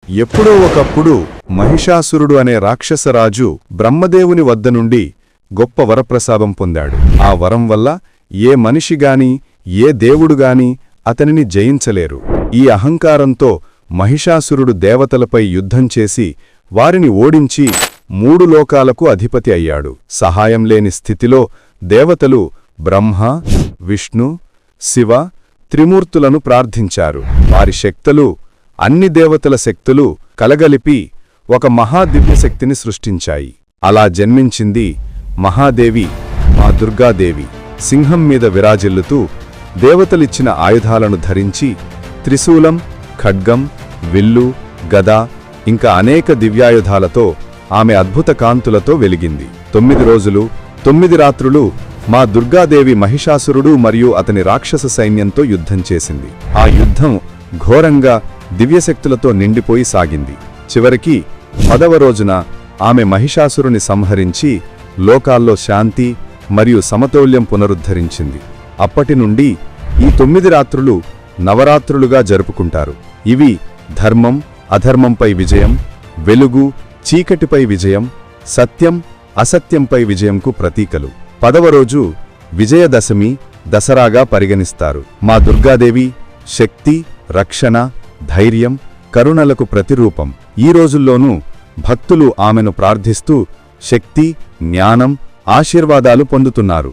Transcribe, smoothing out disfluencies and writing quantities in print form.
ఎప్పుడో ఒకప్పుడు మహిషాసురుడు అనే రాక్షసరాజు బ్రహ్మదేవుని వద్ద నుండి గొప్ప వరప్రసాదం పొందాడు. ఆ వరం వల్ల ఏ మనిషిగాని ఏ దేవుడుగాని అతనిని జయించలేరు. ఈ అహంకారంతో మహిషాసురుడు దేవతలపై యుద్ధం చేసి వారిని ఓడించి 3 లోకాలకు అధిపతి అయ్యాడు. సహాయం లేని స్థితిలో దేవతలు బ్రహ్మ, విష్ణు, శివ త్రిమూర్తులను ప్రార్థించారు. వారి శక్తులు అన్ని దేవతల శక్తులు కలగలిపి ఒక మహాదివ్యశక్తిని సృష్టించాయి. అలా జన్మించింది మహాదేవి, మా దుర్గాదేవి. సింహం మీద విరాజిల్లుతూ దేవతలిచ్చిన ఆయుధాలను ధరించి త్రిశూలం, ఖడ్గం, విల్లు, గద ఇంకా అనేక దివ్యాయుధాలతో ఆమె అద్భుత కాంతులతో వెలిగింది. 9 రోజులు 9 రాత్రులు మా దుర్గాదేవి మహిషాసురుడు మరియు అతని రాక్షస సైన్యంతో యుద్ధం చేసింది. ఆ యుద్ధం ఘోరంగా దివ్యశక్తులతో నిండిపోయి సాగింది. చివరికి 10వ రోజున ఆమె మహిషాసురుని సంహరించి లోకాల్లో శాంతి మరియు సమతౌల్యం పునరుద్ధరించింది. అప్పటి నుండి ఈ 9 రాత్రులు నవరాత్రులుగా జరుపుకుంటారు. ఇవి ధర్మం అధర్మంపై విజయం, వెలుగు చీకటిపై విజయం, సత్యం అసత్యంపై విజయంకు ప్రతీకలు. 10వ రోజు విజయదశమి దసరాగా పరిగణిస్తారు. మా దుర్గాదేవి శక్తి, రక్షణ, ధైర్యం, కరుణలకు ప్రతిరూపం. ఈ రోజుల్లోనూ భక్తులు ఆమెను ప్రార్థిస్తూ శక్తి, జ్ఞానం, ఆశీర్వాదాలు పొందుతున్నారు.